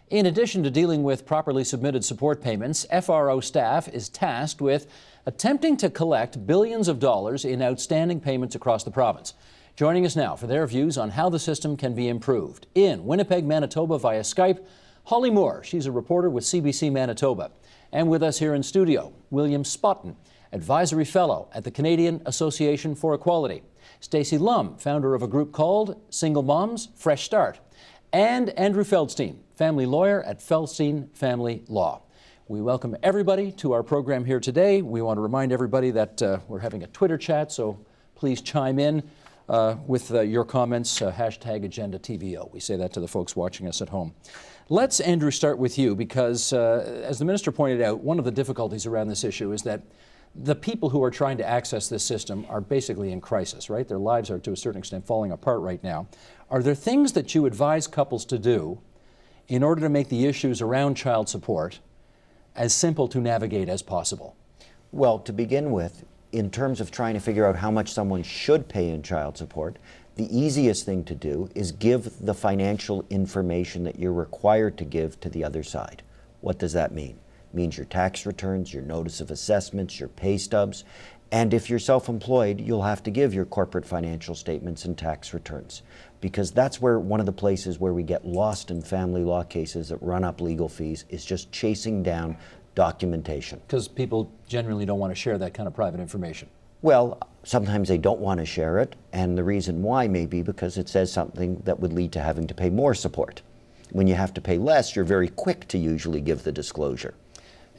In addition to dealing with properly submitted support payments, FRO staff is tasked with attempting to collect billions of dollars in outstanding payments across the province. Joining us now for their views on how the system can be improved. In Winnipeg, Manitoba via Skype, Holly Moore. She's a reporter with CBC Manitoba. And with us here in studio, William Spotton, Advisory Fellow at the Canadian Association for Equality. Stacey Lum, founder of a group called Single Moms Fresh Start. And Andrew Feldstein, family lawyer at Feldstein Family Law. We welcome everybody to our program here today. We want to remind everybody that we're having a Twitter chat, so please chime in with your comments, hashtag AgendaTVO. We say that to the folks watching us at home. Let's, Andrew, start with you because, as the minister pointed out, one of the difficulties around this issue is that the people who are trying to access this system are basically in crisis, right? Their lives are, to a certain extent, falling apart right now. Are there things that you advise couples to do in order to make the issues around child support as simple to navigate as possible? Well, to begin with, in terms of trying to figure out how much someone should pay in child support, the easiest thing to do is give the financial information that you're required to give to the other side. What does that mean? It means your tax returns, your notice of assessments, your pay stubs, and if you're self-employed, you'll have to give your corporate financial statements and tax returns, because that's where one of the places where we get lost in family law cases that run up legal fees is just chasing down documentation. Because people generally don't want to share that kind of private information. Well, sometimes they don't want to share it, and the reason why may be because it says something that would lead to having to pay more support. When you have to pay less, you're very quick to usually give the disclosure.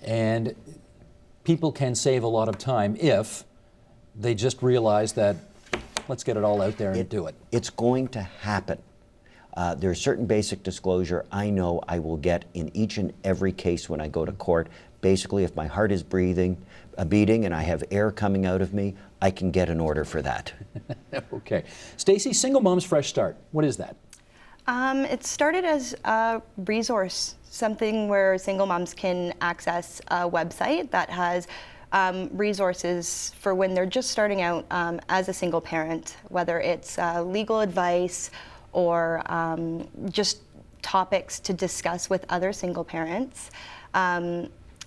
And people can save a lot of time if they just realize that let's get it all out there and do it. It's going to happen. There's certain basic disclosure I know I will get in each and every case when I go to court. Basically, if my heart is beating and I have air coming out of me, I can get an order for that. Okay. Stacey, Single Moms Fresh Start, what is that? It started as a resource, something where single moms can access a website that has resources for when they're just starting out as a single parent, whether it's legal advice or just topics to discuss with other single parents.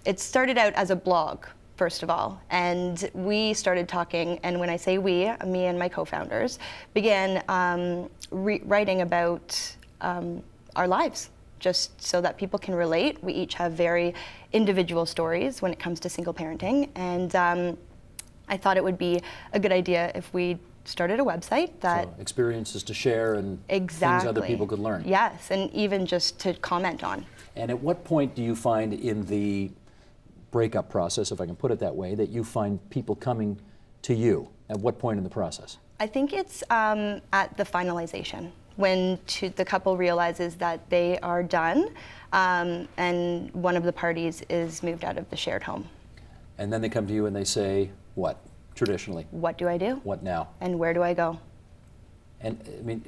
It started out as a blog, first of all, and we started talking, and when I say we, me and my co-founders, began writing about our lives, just so that people can relate. We each have very individual stories when it comes to single parenting, and I thought it would be a good idea if we started a website that... So experiences to share and exactly. things other people could learn. Yes, and even just to comment on. And at what point do you find in the breakup process, if I can put it that way, that you find people coming to you? At what point in the process? I think it's at the finalization, when the couple realizes that they are done and one of the parties is moved out of the shared home. And then they come to you and they say, what, traditionally? What do I do? What now? And where do I go? And I mean,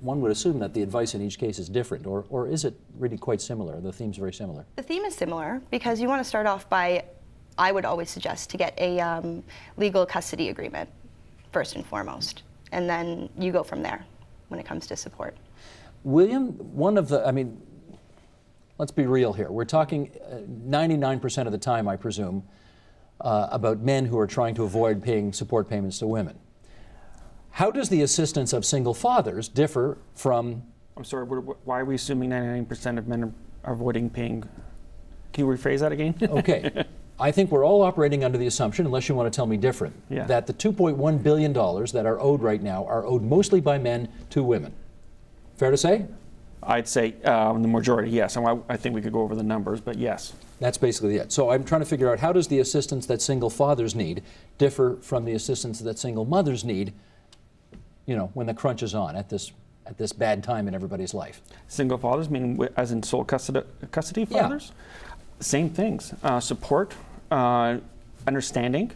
one would assume that the advice in each case is different, or is it really quite similar? The theme's very similar. The theme is similar because you want to start off by, I would always suggest, to get a legal custody agreement first and foremost, and then you go from there when it comes to support. William, one of the, I mean, let's be real here. We're talking 99% of the time, I presume, about men who are trying to avoid paying support payments to women. How does the assistance of single fathers differ from... I'm sorry, why are we assuming 99% of men are avoiding paying? Can you rephrase that again? Okay. I think we're all operating under the assumption, unless you want to tell me different, that the $2.1 billion that are owed right now are owed mostly by men to women. Fair to say? I'd say the majority, yes. I think we could go over the numbers, but yes. That's basically it. So I'm trying to figure out, how does the assistance that single fathers need differ from the assistance that single mothers need, you know, when the crunch is on at this bad time in everybody's life? Single fathers, meaning as in sole custody fathers? Yeah. Same things. Support, understanding,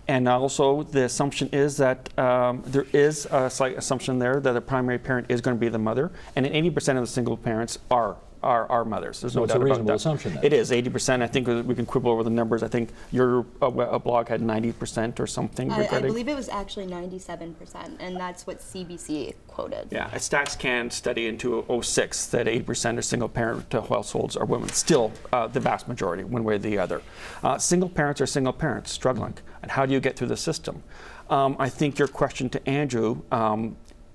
and also the assumption is that there is a slight assumption there that the primary parent is going to be the mother, and 80% of the single parents are are mothers. There's So no it's a doubt about reasonable that. assumption then. It is 80%. I think we can quibble over the numbers. I think your blog had 90% or something I regarding. believe it was actually 97%, and that's what CBC quoted. Yeah, a StatsCan study into 06 that 80% of single-parent households are women. Still, the vast majority, one way or the other. Single parents are single parents struggling, and how do you get through the system? I think your question to Andrew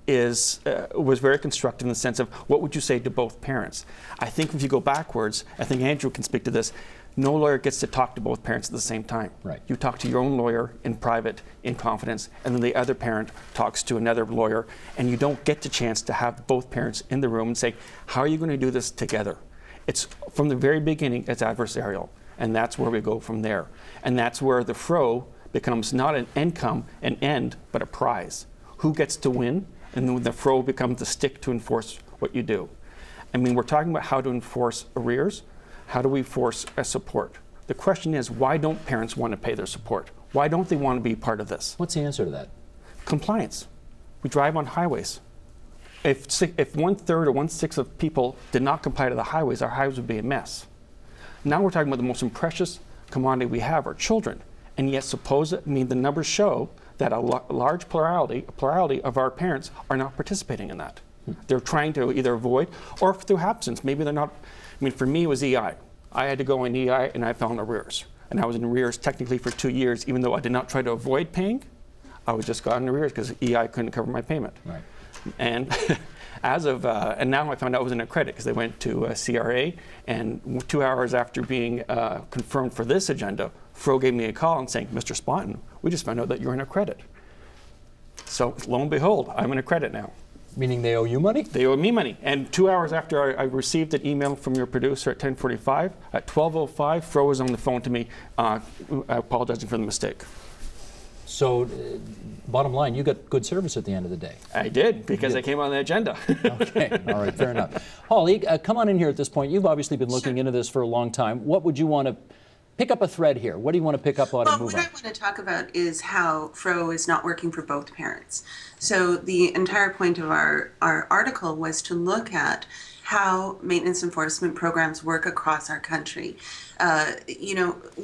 was very constructive in the sense of what would you say to both parents? I think if you go backwards, I think Andrew can speak to this. No lawyer gets to talk to both parents at the same time. Right. You talk to your own lawyer in private, in confidence, and then the other parent talks to another lawyer, and you don't get the chance to have both parents in the room and say, how are you going to do this together? It's from the very beginning, it's adversarial, and that's where we go from there. And that's where the FRO becomes not an end, but a prize. Who gets to win? And then the FRO becomes the stick to enforce what you do. I mean, we're talking about how to enforce arrears. How do we force a support? The question is, why don't parents want to pay their support? Why don't they want to be part of this? What's the answer to that? Compliance. We drive on highways. If 1/3 or 1/6 of people did not comply to the highways, our highways would be a mess. Now we're talking about the most precious commodity we have, our children. And yet the numbers show that a large plurality of our parents are not participating in that. They're trying to either avoid, or through absence, maybe they're not. I mean, for me, it was EI. I had to go in EI, and I fell in arrears. And I was in arrears technically for 2 years, even though I did not try to avoid paying. I was just got in arrears because EI couldn't cover my payment. Right. And and now I found out I was in a credit because they went to CRA, and 2 hours after being confirmed for this agenda, FRO gave me a call and saying, Mr. Sponton, we just found out that you're in a credit. So lo and behold, I'm in a credit now. Meaning they owe you money? They owe me money. And 2 hours after I received an email from your producer at 10:45, at 12:05, FRO was on the phone to me apologizing for the mistake. So, bottom line, you got good service at the end of the day. I did, because I came on the agenda. Okay, all right, fair enough. Holly, come on in here at this point. You've obviously been looking into this for a long time. What would you want to pick up a thread here? What do you want to pick up on and move what on? I want to talk about is how FRO is not working for both parents. So the entire point of our article was to look at how maintenance enforcement programs work across our country.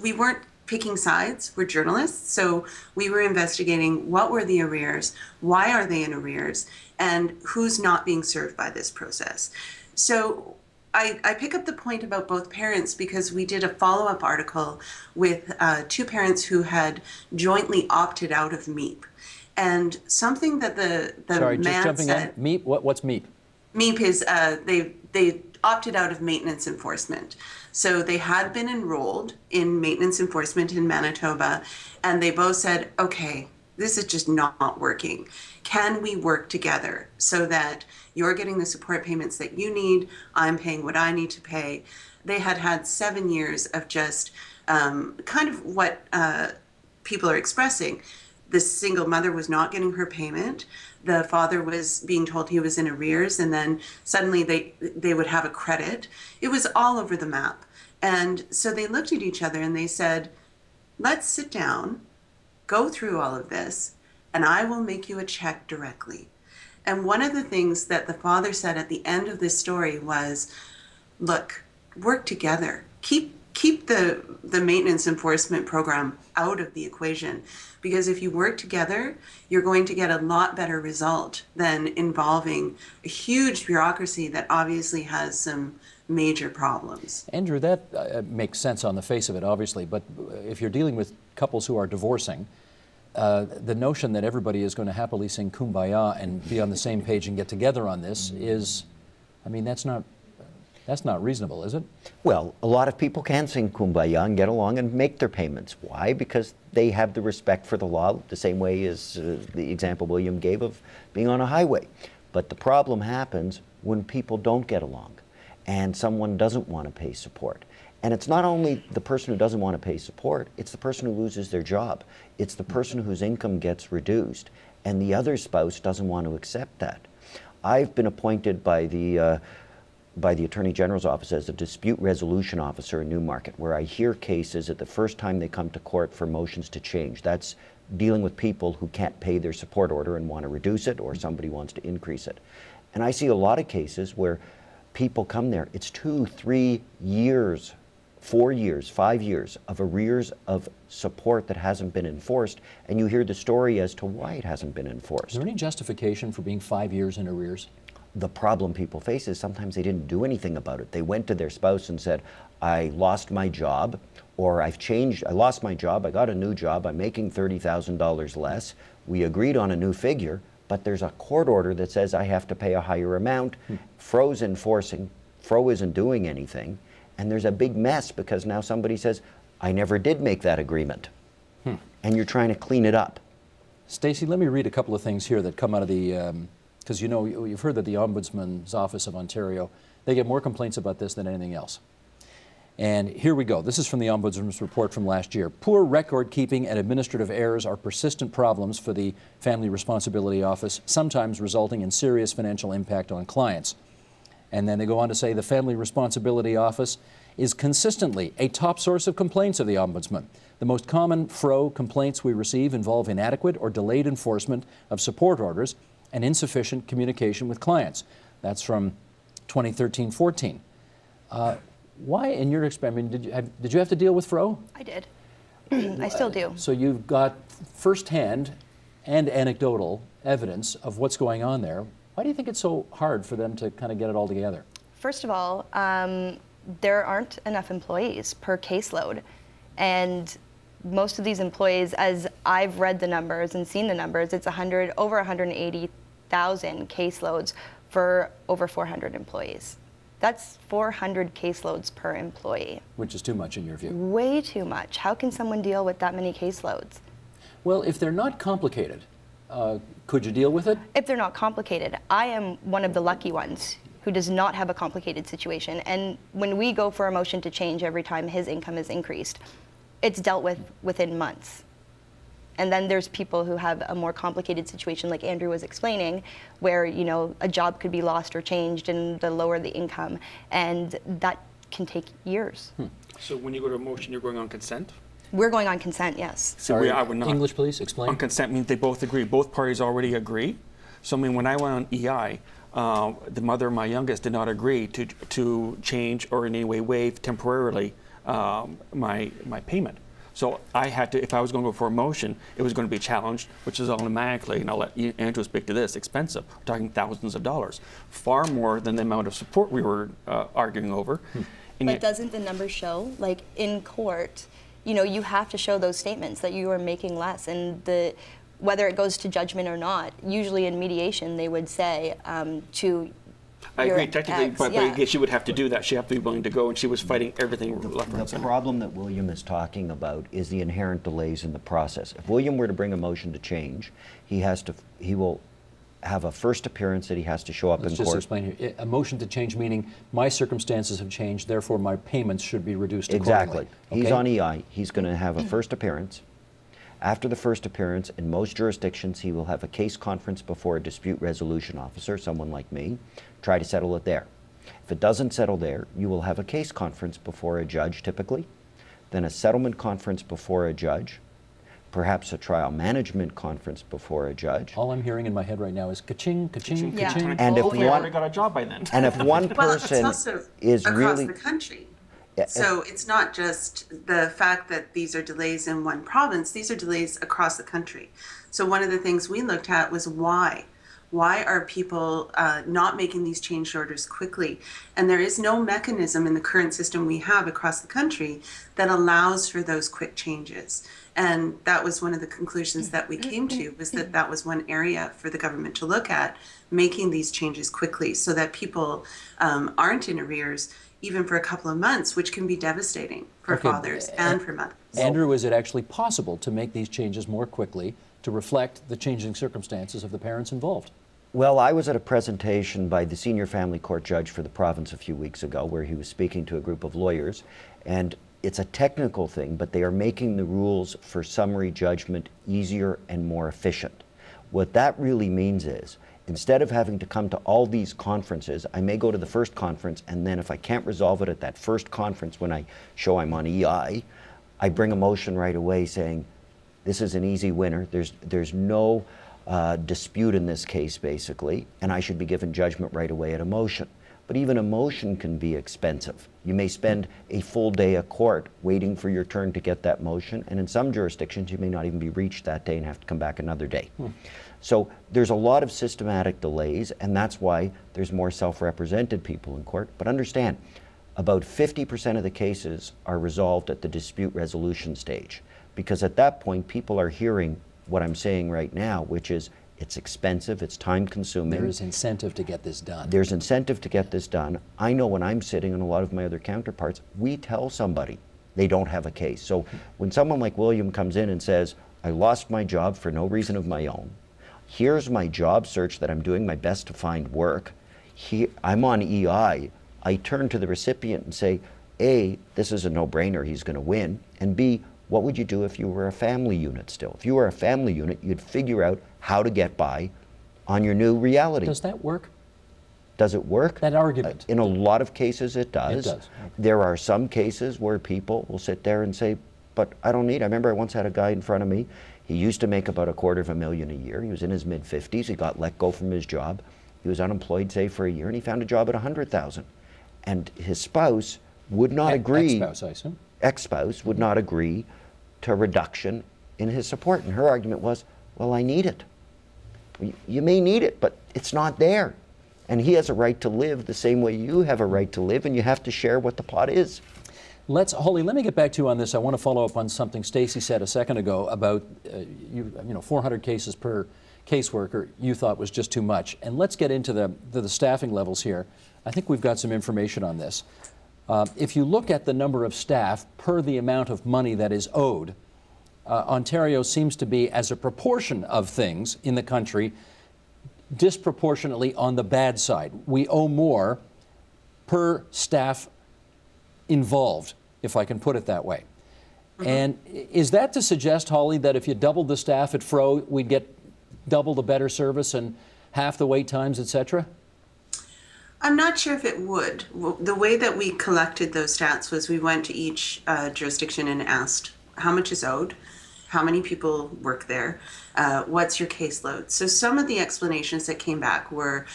We weren't picking sides. We're journalists, so we were investigating what were the arrears, why are they in arrears, and who's not being served by this process. So I pick up the point about both parents because we did a follow-up article with 2 parents who had jointly opted out of MEEP. And something that the Sorry, man just jumping said, in. MEEP? What's MEEP? MEEP is they opted out of maintenance enforcement. So they had been enrolled in maintenance enforcement in Manitoba, and they both said, okay, this is just not working. Can we work together so that you're getting the support payments that you need, I'm paying what I need to pay? They had 7 years of just kind of what people are expressing. The single mother was not getting her payment. The father was being told he was in arrears, and then suddenly they would have a credit. It was all over the map. And so they looked at each other and they said, let's sit down, go through all of this, and I will make you a check directly. And one of the things that the father said at the end of this story was, look, work together. Keep the maintenance enforcement program out of the equation, because if you work together, you're going to get a lot better result than involving a huge bureaucracy that obviously has some major problems. Andrew, that makes sense on the face of it, obviously, but if you're dealing with couples who are divorcing, the notion that everybody is going to happily sing Kumbaya and be on the same page and get together on this is, I mean, that's not reasonable, is it? Well, a lot of people can sing Kumbaya and get along and make their payments. Why? Because they have the respect for the law, the same way as the example William gave of being on a highway. But the problem happens when people don't get along and someone doesn't want to pay support. And it's not only the person who doesn't want to pay support, it's the person who loses their job. It's the person whose income gets reduced, and the other spouse doesn't want to accept that. I've been appointed by the Attorney General's office as a dispute resolution officer in Newmarket, where I hear cases at the first time they come to court for motions to change. That's dealing with people who can't pay their support order and want to reduce it, or somebody wants to increase it. And I see a lot of cases where people come there, it's 2, 3 years, 4 years, 5 years of arrears of support that hasn't been enforced, and you hear the story as to why it hasn't been Is enforced. there any justification for being 5 years in arrears? The problem people face is sometimes they didn't do anything about it. They went to their spouse and said, I lost my job, or I lost my job, I got a new job, I'm making $30,000 less. We agreed on a new figure, but there's a court order that says I have to pay a higher amount. Fro's enforcing, Fro isn't doing anything, and there's a big mess because now somebody says, I never did make that agreement. And you're trying to clean it up. Stacey, let me read a couple of things here that come out of the, because you know, you've heard that the Ombudsman's Office of Ontario, they get more complaints about this than anything else. And here we go. This is from the Ombudsman's report from last year. Poor record keeping and administrative errors are persistent problems for the Family Responsibility Office, sometimes resulting in serious financial impact on clients. And then they go on to say the Family Responsibility Office is consistently a top source of complaints of the Ombudsman. The most common FRO complaints we receive involve inadequate or delayed enforcement of support orders and insufficient communication with clients. That's from 2013-14. Why, in your experience, did you have to deal with FRO? I did. I still do. So you've got firsthand and anecdotal evidence of what's going on there. Why do you think it's so hard for them to kind of get it all together? First of all, there aren't enough employees per caseload. And most of these employees, as I've read the numbers and seen the numbers, it's over 180,000 caseloads for over 400 employees. That's 400 caseloads per employee. Which is too much in your view. Way too much. How can someone deal with that many caseloads? Well, if they're not complicated, could you deal with it? If they're not complicated, I am one of the lucky ones who does not have a complicated situation. And when we go for a motion to change every time his income is increased, it's dealt with within months. And then there's people who have a more complicated situation, like Andrew was explaining, where a job could be lost or changed, and the lower the income, and that can take years. So when you go to a motion, you're going on consent? We're going on consent, yes. So I would not. English, please, explain. On consent means they both agree. Both parties already agree. So I mean, when I went on EI, the mother of my youngest did not agree to change or in any way waive temporarily my payment. So I had to, if I was going to go for a motion, it was going to be challenged, which is automatically, and I'll let Andrew speak to this, expensive. We're talking thousands of dollars, far more than the amount of support we were arguing over. And But yet, doesn't the numbers show, like in court, you have to show those statements that you are making less, and whether it goes to judgment or not, usually in mediation they would say to I your agree technically, ex, but yeah. I guess she would have to do that. She'd have to be willing to go, and she was fighting everything left, right, The center. problem that William is talking about is the inherent delays in the process. If William were to bring a motion to change, he will have a first appearance that he has to show up Let's in just court. explain here. A motion to change meaning my circumstances have changed, therefore my payments should be reduced Exactly. accordingly. He's Okay? on EI. He's going to have a first appearance. After the first appearance, in most jurisdictions, he will have a case conference before a dispute resolution officer, someone like me, try to settle it there. If it doesn't settle there, you will have a case conference before a judge typically, then a settlement conference before a judge, perhaps a trial management conference before a judge. All I'm hearing in my head right now is ka-ching, ka-ching, Yeah. ka-ching. And if Oh, We yeah. already got a job by then. And if one Well, it's person also is across really... the country. Yeah, So it's not just the fact that these are delays in one province, these are delays across the country. So one of the things we looked at was why. Why are people not making these change orders quickly? And there is no mechanism in the current system we have across the country that allows for those quick changes. And that was one of the conclusions that we came to, was that that was one area for the government to look at, making these changes quickly so that people aren't in arrears even for a couple of months, which can be devastating for Okay, fathers and for mothers. Andrew, is it actually possible to make these changes more quickly to reflect the changing circumstances of the parents involved? Well, I was at a presentation by the senior family court judge for the province a few weeks ago where he was speaking to a group of lawyers, and it's a technical thing, but they are making the rules for summary judgment easier and more efficient. What that really means is, instead of having to come to all these conferences, I may go to the first conference, and then if I can't resolve it at that first conference when I show I'm on EI, I bring a motion right away saying, this is an easy winner, there's no dispute in this case basically, and I should be given judgment right away at a motion. but even a motion can be expensive. You may spend a full day at court waiting for your turn to get that motion, and in some jurisdictions you may not even be reached that day and have to come back another day. So there's a lot of systematic delays, and that's why there's more self-represented people in court. But understand, about 50% of the cases are resolved at the dispute resolution stage, because at that point people are hearing what I'm saying right now, which is it's expensive, it's time consuming. There is incentive to get this done. There's incentive to get this done. I know when I'm sitting, and a lot of my other counterparts, we tell somebody they don't have a case. So when someone like William comes in and says, I lost my job for no reason of my own, here's my job search that I'm doing my best to find work, I'm on EI, I turn to the recipient and say, A, this is a no-brainer, he's going to win, and B, what would you do if you were a family unit still? If you were a family unit, you'd figure out how to get by on your new reality. Does that work? Does it work? That argument. In a lot of cases it does. It does. There are some cases where people will sit there and say, but I don't need, I remember I once had a guy in front of me, he used to make about $250,000 a year. He was in his mid-50s, he got let go from his job. He was unemployed, say, for a year, and he found a job at $100,000. And his spouse would not agree. Ex-spouse, I assume. Ex-spouse would not agree to a reduction in his support. And her argument was, well, I need it. You may need it, but it's not there. And he has a right to live the same way you have a right to live, and you have to share what the pot is. Holly, let me get back to you on this. I want to follow up on something Stacey said a second ago about 400 cases per caseworker you thought was just too much. And let's get into the staffing levels here. I think we've got some information on this. If you look at the number of staff per the amount of money that is owed, Ontario seems to be, as a proportion of things in the country, disproportionately on the bad side. We owe more per staff involved, if I can put it that way. And is that to suggest, Holly, that if you doubled the staff at Fro, we'd get double the better service and half the wait times, etc.? I'm not sure if it would. The way that we collected those stats was we went to each jurisdiction and asked how much is owed, how many people work there, what's your caseload. So some of the explanations that came back were,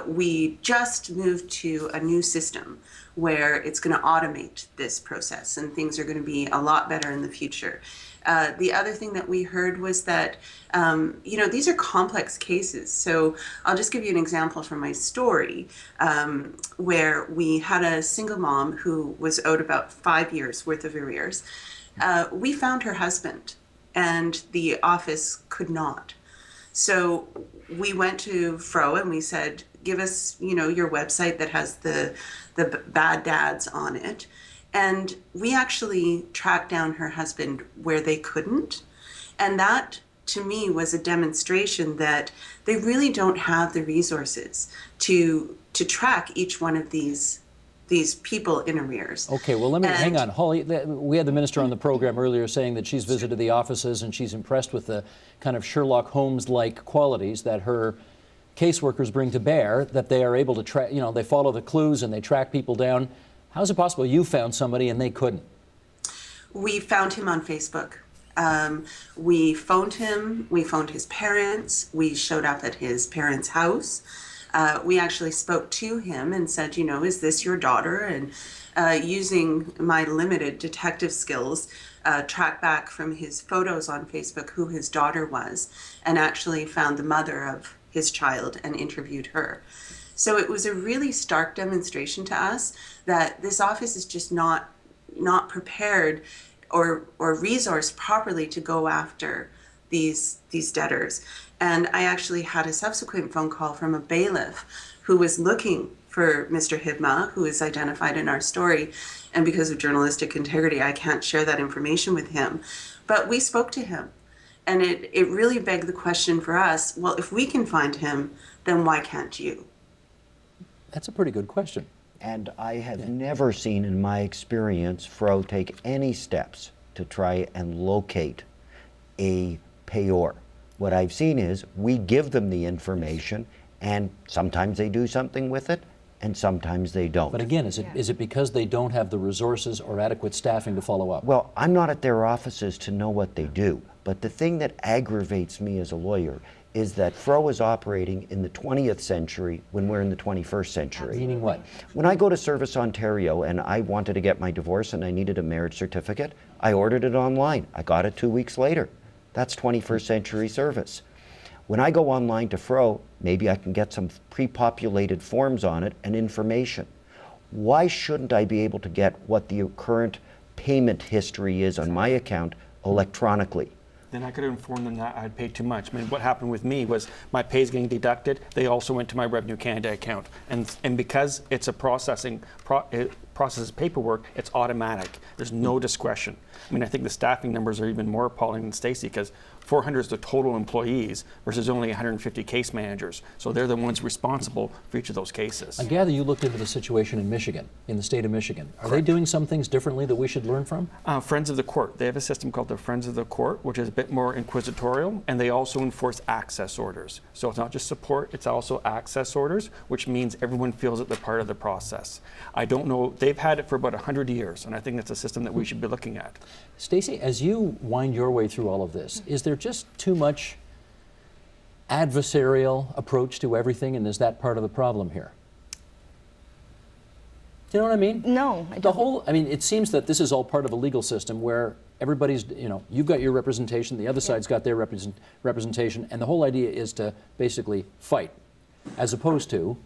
we just moved to a new system where it's going to automate this process and things are going to be a lot better in the future. The other thing that we heard was that, these are complex cases. So I'll just give you an example from my story, where we had a single mom who was owed about 5 years worth of arrears. We found her husband and the office could not. So we went to Fro and we said, give us, your website that has the bad dads on it. And we actually tracked down her husband where they couldn't. And that, to me, was a demonstration that they really don't have the resources to track each one of these people in arrears. Okay, well, hang on. Holly, we had the minister on the program earlier saying that she's visited the offices and she's impressed with the kind of Sherlock Holmes-like qualities that her caseworkers bring to bear, that they are able to track, they follow the clues and they track people down. How is it possible you found somebody and they couldn't? We found him on Facebook. We phoned him, we phoned his parents, we showed up at his parents' house. We actually spoke to him and said, is this your daughter? And using my limited detective skills, tracked back from his photos on Facebook who his daughter was, and actually found the mother of his child and interviewed her. So it was a really stark demonstration to us that this office is just not prepared or resourced properly to go after these debtors. And I actually had a subsequent phone call from a bailiff who was looking for Mr. Hibma, who is identified in our story. And because of journalistic integrity, I can't share that information with him. But we spoke to him. And it really begged the question for us, well, if we can find him, then why can't you? That's a pretty good question. And I have never seen in my experience Fro take any steps to try and locate a payor. What I've seen is we give them the information and sometimes they do something with it and sometimes they don't. But again, is it because they don't have the resources or adequate staffing to follow up? Well, I'm not at their offices to know what they do. But the thing that aggravates me as a lawyer is that Fro is operating in the 20th century when we're in the 21st century. Meaning what? When I go to Service Ontario and I wanted to get my divorce and I needed a marriage certificate, I ordered it online. I got it 2 weeks later. That's 21st century service. When I go online to Fro, maybe I can get some pre-populated forms on it and information. Why shouldn't I be able to get what the current payment history is on my account electronically? Then I could inform them that I'd paid too much. I mean, what happened with me was my pay is getting deducted. They also went to my Revenue Canada account, and because it's a it processes paperwork, it's automatic. There's no discretion. I mean, I think the staffing numbers are even more appalling than Stacey, because 400 is the total employees versus only 150 case managers. So they're the ones responsible for each of those cases. I gather you looked into the situation in Michigan, in the state of Michigan. Are they doing some things differently that we should learn from? Friends of the Court. They have a system called the Friends of the Court, which is a bit more inquisitorial, and they also enforce access orders. So it's not just support, it's also access orders, which means everyone feels that they're part of the process. I don't know, they've had it for about 100 years, and I think that's a system that we should be looking at. Stacey, as you wind your way through all of this, is there just too much adversarial approach to everything, and is that part of the problem here? Do you know what I mean? No, I don't. I mean, it seems that this is all part of a legal system where everybody's, you've got your representation, the other side's got their representation, and the whole idea is to basically fight, as opposed to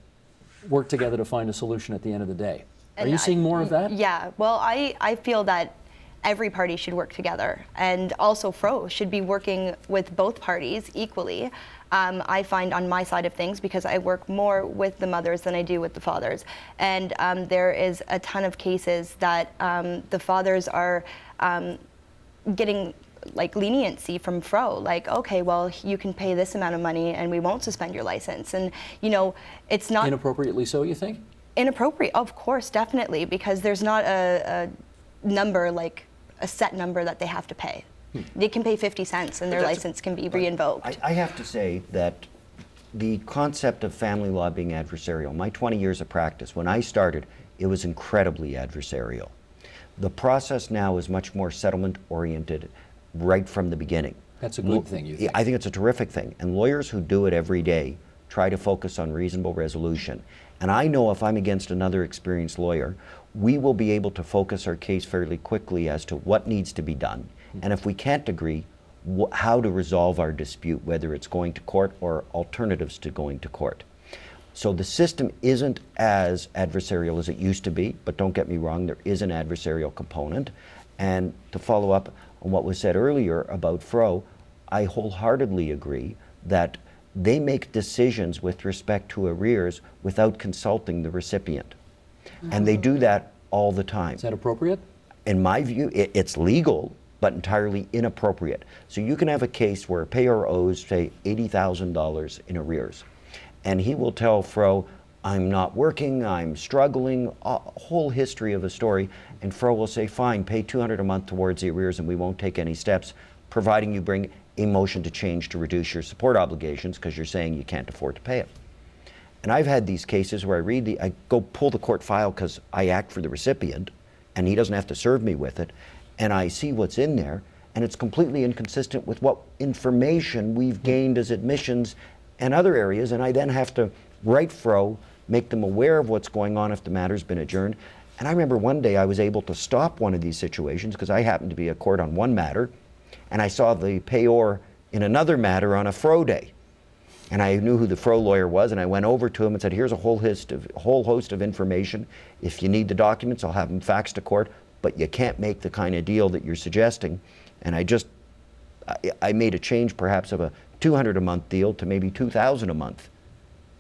work together to find a solution at the end of the day. Are you seeing more of that? Yeah, well, I feel that every party should work together, and also Fro should be working with both parties equally. I find on my side of things, because I work more with the mothers than I do with the fathers, and there is a ton of cases that the fathers are getting like leniency from Fro, like, okay, well, you can pay this amount of money and we won't suspend your license. And it's not Inappropriately so, you think? inappropriate, of course, definitely, because there's not a number, like a set number that they have to pay. They can pay 50 cents and their license can be re-invoked. I have to say that the concept of family law being adversarial, my 20 years of practice, when I started, it was incredibly adversarial. The process now is much more settlement-oriented right from the beginning. That's a good thing, you think? I think it's a terrific thing. And lawyers who do it every day try to focus on reasonable resolution. And I know if I'm against another experienced lawyer, we will be able to focus our case fairly quickly as to what needs to be done. And if we can't agree, how to resolve our dispute, whether it's going to court or alternatives to going to court. So the system isn't as adversarial as it used to be, but don't get me wrong, there is an adversarial component. And to follow up on what was said earlier about Fro, I wholeheartedly agree that they make decisions with respect to arrears without consulting the recipient. And they do that all the time. Is that appropriate? In my view, it's legal, but entirely inappropriate. So you can have a case where a payer owes, say, $80,000 in arrears. And he will tell Fro, I'm not working, I'm struggling, a whole history of a story. And Fro will say, fine, pay $200 a month towards the arrears and we won't take any steps, providing you bring a motion to change to reduce your support obligations because you're saying you can't afford to pay it. And I've had these cases where I go pull the court file because I act for the recipient and he doesn't have to serve me with it, and I see what's in there, and it's completely inconsistent with what information we've gained as admissions and other areas, and I then have to write Fro, make them aware of what's going on if the matter's been adjourned. And I remember one day I was able to stop one of these situations because I happened to be at court on one matter, and I saw the payor in another matter on a Fro day. And I knew who the Fro lawyer was, and I went over to him and said, here's a whole host of information. If you need the documents, I'll have them faxed to court, but you can't make the kind of deal that you're suggesting. And I made a change perhaps of a $200 a month deal to maybe $2,000 a month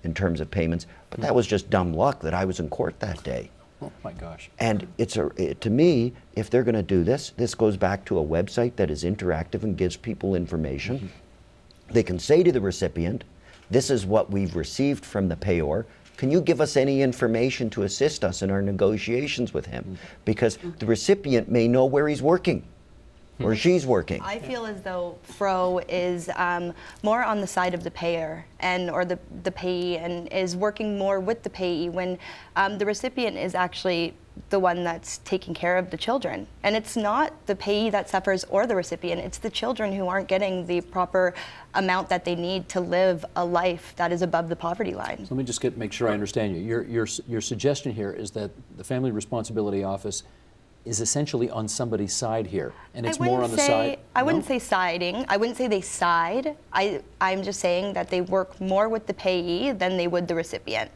in terms of payments, but that was just dumb luck that I was in court that day. Oh my gosh. And to me, if they're going to do this goes back to a website that is interactive and gives people information. They can say to the recipient, this is what we've received from the payor. Can you give us any information to assist us in our negotiations with him? Because the recipient may know where he's working or she's working. I feel as though Fro is more on the side of the payer or the payee, and is working more with the payee when the recipient is actually the one that's taking care of the children. And it's not the payee that suffers or the recipient, it's the children who aren't getting the proper amount that they need to live a life that is above the poverty line. So let me just make sure I understand you. Your suggestion here is that the Family Responsibility Office is essentially on somebody's side here, and it's more on the side. I wouldn't say siding. I wouldn't say they side. I'm just saying that they work more with the payee than they would the recipient.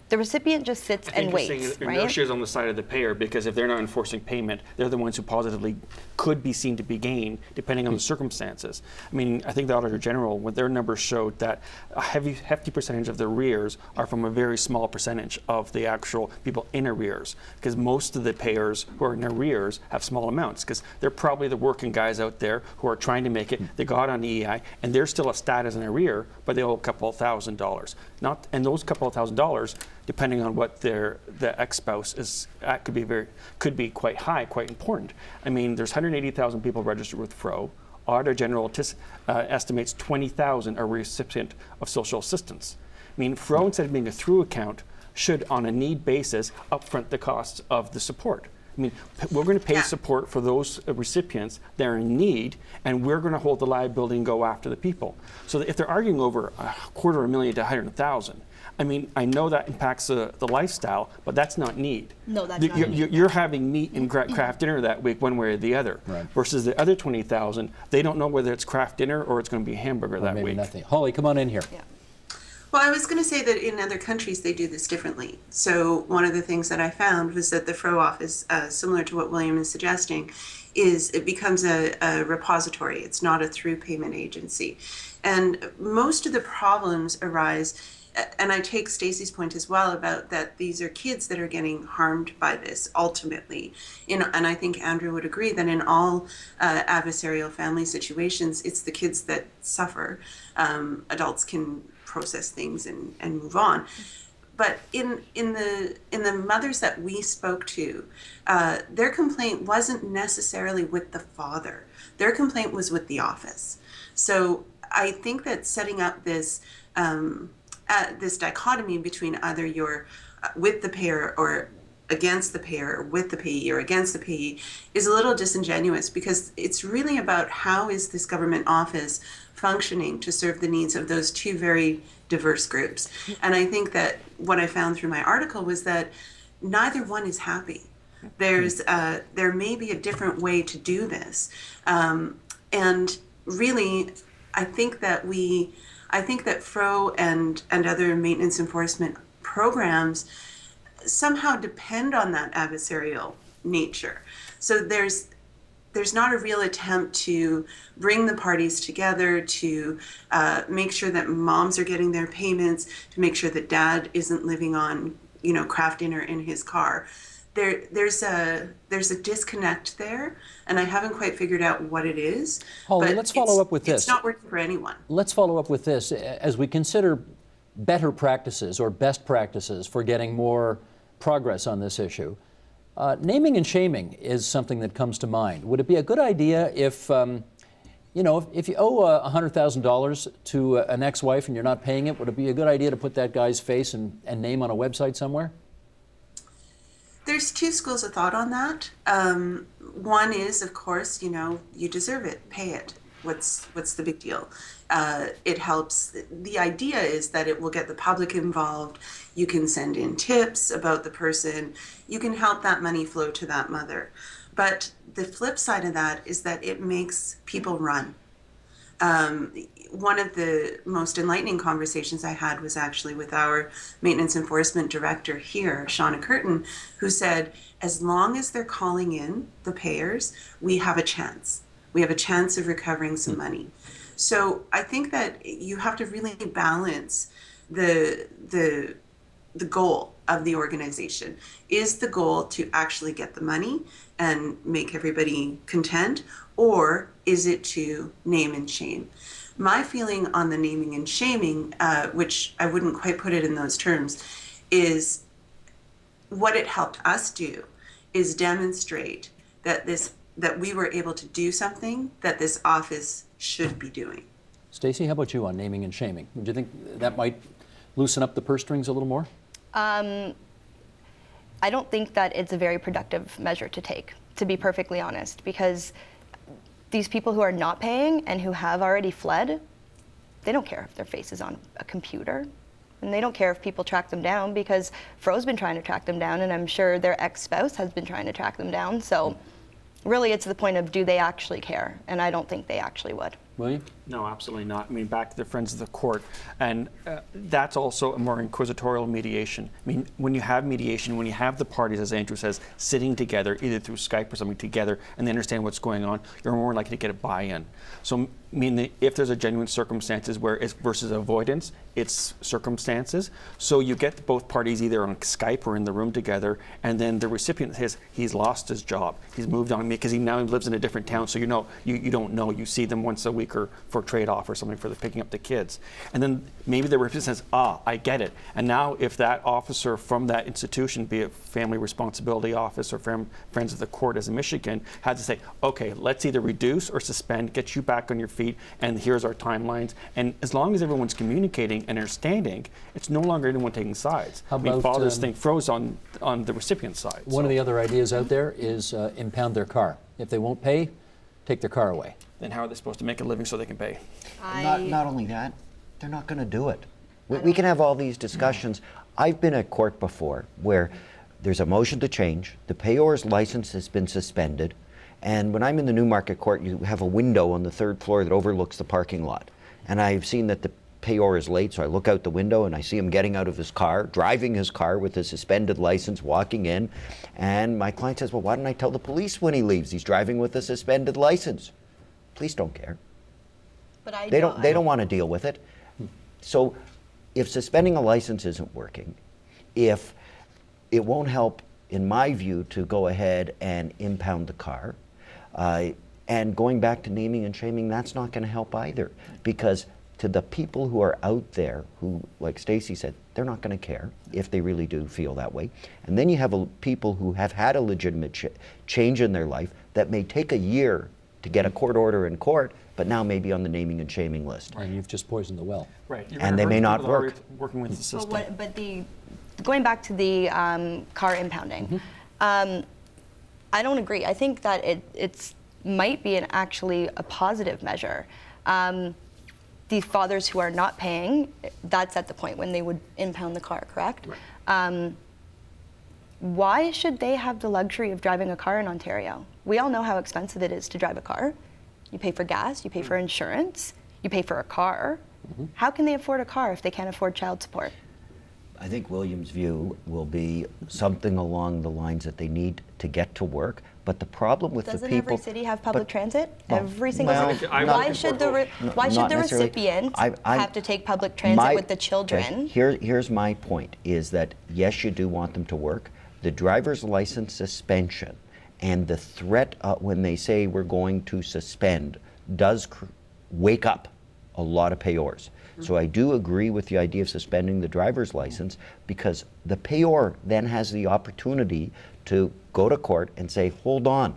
The recipient just sits and waits, right? Inertia is on the side of the payer, because if they're not enforcing payment, they're the ones who positively could be seen to be gained, depending on the circumstances. I mean, I think the Auditor General, with their numbers, showed that a hefty percentage of the arrears are from a very small percentage of the actual people in arrears, because most of the payers who are in arrears have small amounts, because they're probably the working guys out there who are trying to make it. They got on EEI, and they're still a stat as an arrear, but they owe a couple of $1,000s. And those couple of $1,000s, depending on what the ex-spouse is, could be quite high, quite important. I mean, there's 180,000 people registered with FRO. Auditor General estimates 20,000 are a recipient of social assistance. I mean, FRO, instead of being a through account, should, on a need basis, upfront the costs of the support. I mean, we're going to pay support for those recipients that are in need, and we're going to hold the liability and go after the people. So that if they're arguing over $250,000 to $100,000, I mean, I know that impacts the lifestyle, but that's not need. No, that's not need. You're having meat and craft dinner that week, one way or the other. Right. Versus the other 20,000, they don't know whether it's craft dinner or it's going to be a hamburger that Maybe week. nothing. Holly, come on in here. Yeah. Well, I was going to say that in other countries they do this differently. So one of the things that I found was that the FRO office, similar to what William is suggesting, is it becomes a repository. It's not a through payment agency. And most of the problems arise, and I take Stacey's point as well about that these are kids that are getting harmed by this ultimately. And I think Andrew would agree that in all adversarial family situations, it's the kids that suffer. Adults can process things and move on. But in the mothers that we spoke to, their complaint wasn't necessarily with the father. Their complaint was with the office. So I think that setting up this this dichotomy between either you're with the payer or against the payer, or with the payee or against the payee, is a little disingenuous, because it's really about how is this government office functioning to serve the needs of those two very diverse groups. And I think that what I found through my article was that neither one is happy. There may be a different way to do this, and really, I think that FRO and other maintenance enforcement programs somehow depend on that adversarial nature. So there's not a real attempt to bring the parties together, to make sure that moms are getting their payments, to make sure that dad isn't living on, craft dinner in his car. There's a disconnect there, and I haven't quite figured out what it is. Holly, but let's follow up with this. It's not working for anyone. Let's follow up with this. As we consider better practices or best practices for getting more progress on this issue, naming and shaming is something that comes to mind. Would it be a good idea if, if you owe $100,000 to an ex-wife and you're not paying it, would it be a good idea to put that guy's face and name on a website somewhere? There's two schools of thought on that. One is, of course, you deserve it, pay it. What's the big deal? It helps. The idea is that it will get the public involved. You can send in tips about the person. You can help that money flow to that mother. But the flip side of that is that it makes people run. One of the most enlightening conversations I had was actually with our maintenance enforcement director here, Shauna Curtin, who said, as long as they're calling in the payers, we have a chance. We have a chance of recovering some money. So I think that you have to really balance the goal of the organization. Is the goal to actually get the money and make everybody content, or is it to name and shame? My feeling on the naming and shaming, which I wouldn't quite put it in those terms, is what it helped us do is demonstrate that we were able to do something that this office should be doing. Stacey, how about you on naming and shaming? Do you think that might loosen up the purse strings a little more? I don't think that it's a very productive measure to take, to be perfectly honest, because these people who are not paying and who have already fled, they don't care if their face is on a computer. And they don't care if people track them down, because Fro's been trying to track them down, and I'm sure their ex-spouse has been trying to track them down. So really it's the point of, do they actually care? And I don't think they actually would. William? No, absolutely not. I mean, back to the Friends of the Court, and that's also a more inquisitorial mediation. I mean, when you have mediation, when you have the parties, as Andrew says, sitting together, either through Skype or something together, and they understand what's going on, you're more likely to get a buy-in. So, I mean, if there's a genuine circumstances where it's versus avoidance, it's circumstances. So you get both parties either on Skype or in the room together, and then the recipient says he's lost his job, he's moved on because he now lives in a different town. So you don't know. You see them once a week or for trade-off or something for picking up the kids. And then maybe the recipient says, I get it. And now if that officer from that institution, be it Family Responsibility Office or Friends of the Court as in Michigan, had to say, okay, let's either reduce or suspend, get you back on your feet, and here's our timelines. And as long as everyone's communicating and understanding, it's no longer anyone taking sides. How I mean, about, fathers think Fro's on the recipient side. One of the other ideas out there is impound their car. If they won't pay, take their car away. Then how are they supposed to make a living so they can pay? Not only that, they're not going to do it. We can have all these discussions. I've been at court before where there's a motion to change, the payor's license has been suspended, and when I'm in the Newmarket court, you have a window on the third floor that overlooks the parking lot. And I've seen that the payor is late, so I look out the window and I see him getting out of his car, driving his car with his suspended license, walking in, and my client says, well, why don't I tell the police when he leaves? He's driving with a suspended license. Police don't care. But They don't want to deal with it. So if suspending a license isn't working, if it won't help, in my view, to go ahead and impound the car, and going back to naming and shaming, that's not going to help either. Because to the people who are out there who, like Stacey said, they're not going to care if they really do feel that way. And then you have people who have had a legitimate change in their life that may take a year to get a court order in court, but now may be on the naming and shaming list. And you've just poisoned the well. Right. You're And gonna they hurt may not people that are work. Working with the system. But going back to the car impounding, I don't agree. I think that it's might be actually a positive measure. The fathers who are not paying, that's at the point when they would impound the car, correct? Right. Why should they have the luxury of driving a car in Ontario? We all know how expensive it is to drive a car. You pay for gas, you pay for insurance, you pay for a car. How can they afford a car if they can't afford child support? I think William's view will be something along the lines that they need to get to work. But the problem with Doesn't the people... every city have public but- transit? well, Every single well, city? I'm Why looking should for the both. why should Not the necessarily. recipient I'm- have to take public transit with the children? Okay, here's my point, is that yes, you do want them to work. The driver's license suspension and the threat when they say we're going to suspend does wake up a lot of payors. So I do agree with the idea of suspending the driver's license, because the payor then has the opportunity to go to court and say, hold on,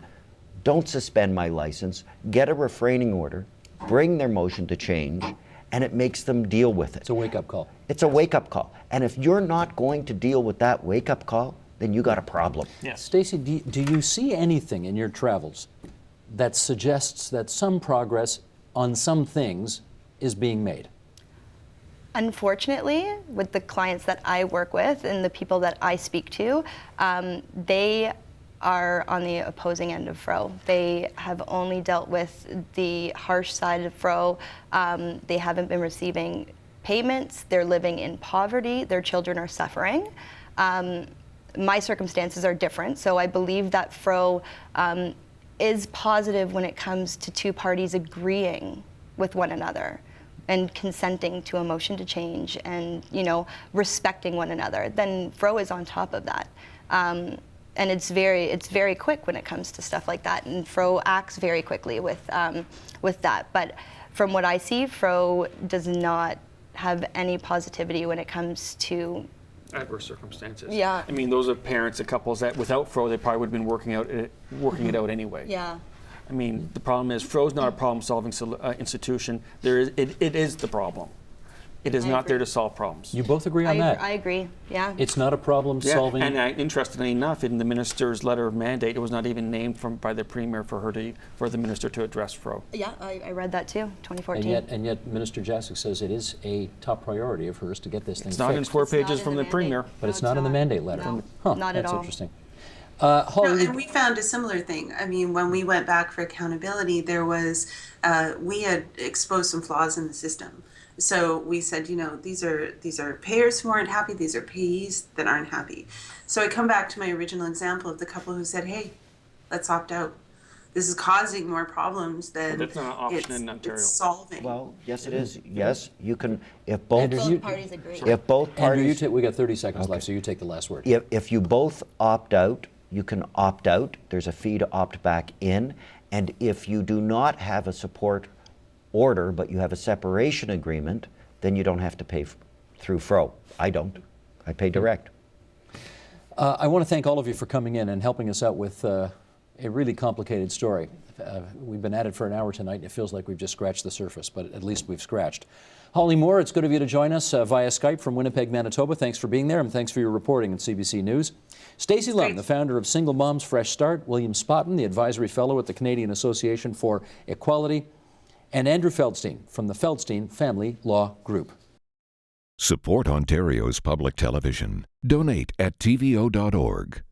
don't suspend my license, get a refraining order, bring their motion to change, and it makes them deal with it. It's a wake-up call. It's a wake-up call. And if you're not going to deal with that wake-up call, then you got a problem. Yes. Stacey, do you see anything in your travels that suggests that some progress on some things is being made? Unfortunately, with the clients that I work with and the people that I speak to, they are on the opposing end of Fro. They have only dealt with the harsh side of Fro. They haven't been receiving payments. They're living in poverty. Their children are suffering. My circumstances are different, so I believe that Fro is positive when it comes to two parties agreeing with one another and consenting to a motion to change and, respecting one another. Then Fro is on top of that. And it's very quick when it comes to stuff like that, and Fro acts very quickly with that. But from what I see, Fro does not have any positivity when it comes to Adverse circumstances. Yeah. I mean, those are parents of couples that without Fro, they probably would have been working it out anyway. yeah. I mean, the problem is Fro's not a problem-solving institution. It is the problem. It is not there to solve problems. You both agree on that? I agree. Yeah. It's not a problem Yeah, solving. and interestingly enough, in the minister's letter of mandate, it was not even named by the premier for the minister to address FRO. Yeah, I read that too. 2014. And yet, Minister Jacek says it is a top priority of hers to get this thing It's not in fixed. 4 It's not pages in from the the premier. mandate. But it's No, not in the not. mandate letter. No, Huh, not at that's all. interesting. No, Holly, and we found a similar thing. I mean, when we went back for accountability, there was we had exposed some flaws in the system. So we said, you know, these are payers who aren't happy. These are payees that aren't happy. So I come back to my original example of the couple who said, "Hey, let's opt out. This is causing more problems than But that's not an option in Ontario. it's solving." Well, yes, it is. Yes, you can, if both, Andrew, you- parties agree. if both Andrew, parties, we got 30 seconds left, so you take the last word. if you both opt out, you can opt out. There's a fee to opt back in. And if you do not have a support order, but you have a separation agreement, then you don't have to pay through FRO. I don't. I pay direct. I want to thank all of you for coming in and helping us out with a really complicated story. We've been at it for an hour tonight, and it feels like we've just scratched the surface, but at least we've scratched. Holly Moore, it's good of you to join us via Skype from Winnipeg, Manitoba. Thanks for being there, and thanks for your reporting at CBC News. Stacey Lum, the founder of Single Moms Fresh Start. William Spotton, the advisory fellow at the Canadian Association for Equality. And Andrew Feldstein from the Feldstein Family Law Group. Support Ontario's public television. Donate at tvo.org.